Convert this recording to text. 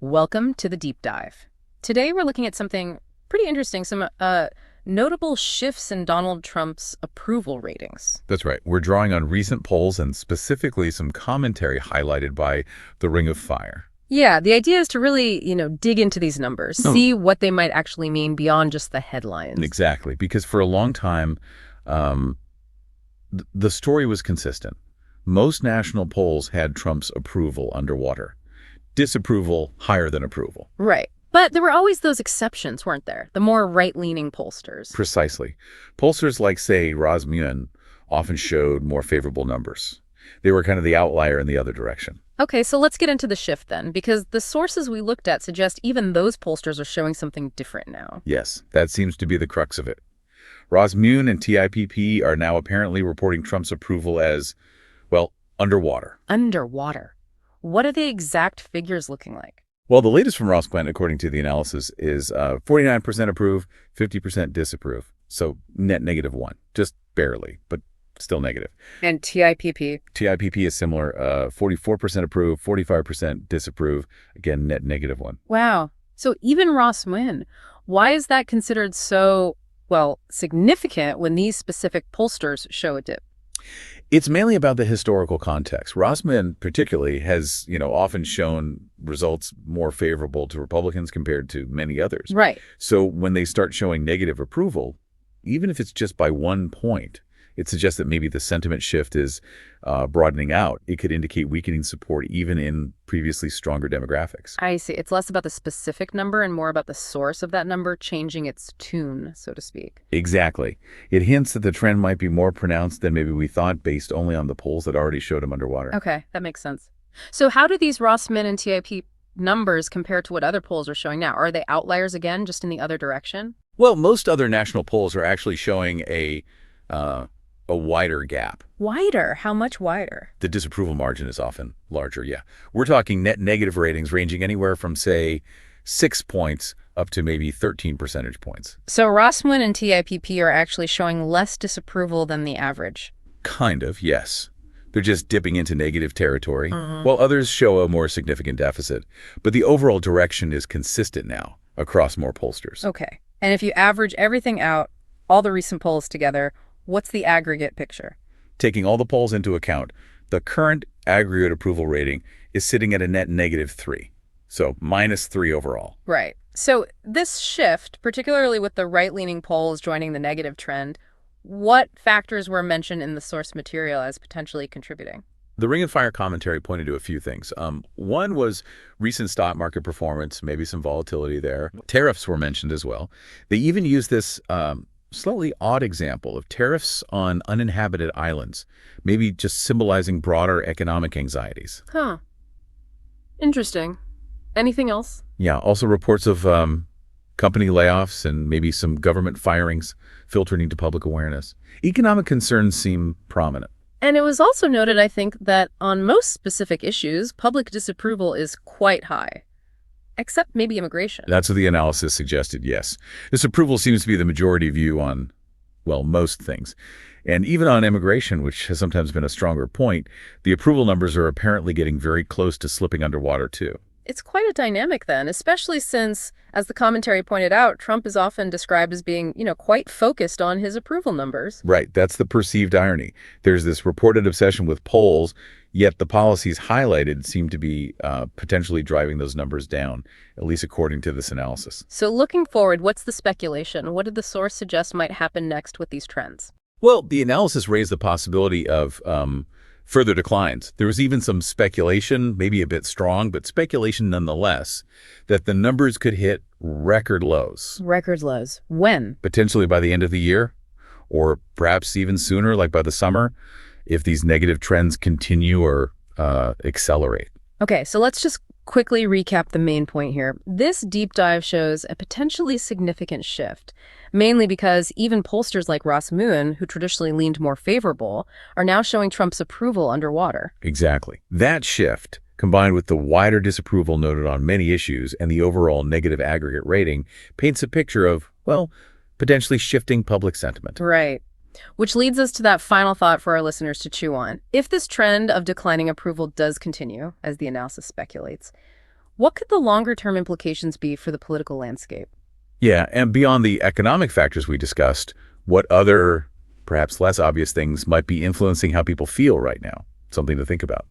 Welcome to the deep dive. Today we're looking at something pretty interesting, some notable shifts in Donald Trump's approval ratings. That's right. We're drawing on recent polls and specifically some commentary highlighted by the Ring of Fire. Yeah, the idea is to really, dig into these numbers, No, see what they might actually mean beyond just the headlines. exactly. Because for a long time, um, the story was consistent. Most national polls had Trump's approval underwater, disapproval higher than approval. Right. But there were always those exceptions, weren't there? The more right-leaning pollsters. Precisely. Pollsters like, say, Rasmussen often showed more favorable numbers. They were kind of the outlier in the other direction. Okay, so let's get into the shift then, because the sources we looked at suggest even those pollsters are showing something different now. Yes, that seems to be the crux of it. Rasmussen and TIPP are now apparently reporting Trump's approval as, well, underwater. Underwater. What are the exact figures looking like? Well, the latest from Rosquent, according to the analysis, is 49% approve, 50% disapprove. So net -1, just barely, but still negative. And TIPP? TIPP is similar, 44% approve, 45% disapprove, again, net -1. Wow. So even Ross Wynn, why is that considered so, significant when these specific pollsters show a dip? It's mainly about the historical context. Rossman particularly has, often shown results more favorable to Republicans compared to many others. Right. So when they start showing negative approval, even if it's just by 1 point, it suggests that maybe the sentiment shift is broadening out. It could indicate weakening support even in previously stronger demographics. I see. It's less about the specific number and more about the source of that number changing its tune, so to speak. Exactly. It hints that the trend might be more pronounced than maybe we thought based only on the polls that already showed him underwater. Okay, that makes sense. So how do these Rossman and TIP numbers compare to what other polls are showing now? Are they outliers again, just in the other direction? Well, most other national polls are actually showing a wider gap. Wider? How much wider? The disapproval margin is often larger, yeah. We're talking net negative ratings ranging anywhere from, say, 6 points up to maybe 13 percentage points. So Rossman and TIPP are actually showing less disapproval than the average. Kind of, yes. They're just dipping into negative territory, while others show a more significant deficit. But the overall direction is consistent now across more pollsters. Okay. And if you average everything out, all the recent polls together, what's the aggregate picture? Taking all the polls into account, the current aggregate approval rating is sitting at a net -3, so -3 overall. Right. So this shift, particularly with the right-leaning polls joining the negative trend, what factors were mentioned in the source material as potentially contributing? The Ring of Fire commentary pointed to a few things. One was recent stock market performance, maybe some volatility there. Tariffs were mentioned as well. They even used this slightly odd example of tariffs on uninhabited islands, maybe just symbolizing broader economic anxieties. Huh. Interesting. Anything else? Yeah, also reports of company layoffs and maybe some government firings filtering into public awareness. Economic concerns seem prominent. And it was also noted, I think, that on most specific issues, public disapproval is quite high. Except maybe immigration. That's what the analysis suggested, yes. This approval seems to be the majority view on, well, most things. And even on immigration, which has sometimes been a stronger point, the approval numbers are apparently getting very close to slipping underwater, too. It's quite a dynamic then, especially since, as the commentary pointed out, Trump is often described as being, quite focused on his approval numbers. Right, that's the perceived irony. There's this reported obsession with polls, yet the policies highlighted seem to be potentially driving those numbers down, at least according to this analysis. So looking forward, what's the speculation? What did the source suggest might happen next with these trends? Well, the analysis raised the possibility of further declines. There was even some speculation, maybe a bit strong, but speculation nonetheless, that the numbers could hit record lows. Record lows. When? Potentially by the end of the year, or perhaps even sooner, like by the summer, if these negative trends continue or accelerate. Okay, so let's just quickly recap the main point here. This deep dive shows a potentially significant shift, mainly because even pollsters like Ross Moon, who traditionally leaned more favorable, are now showing Trump's approval underwater. Exactly. That shift, combined with the wider disapproval noted on many issues and the overall negative aggregate rating, paints a picture of, well, potentially shifting public sentiment. Right. Which leads us to that final thought for our listeners to chew on. If this trend of declining approval does continue, as the analysis speculates, What could the longer-term implications be for the political landscape? Yeah, and beyond the economic factors we discussed, what other, perhaps less obvious things might be influencing how people feel right now? Something to think about.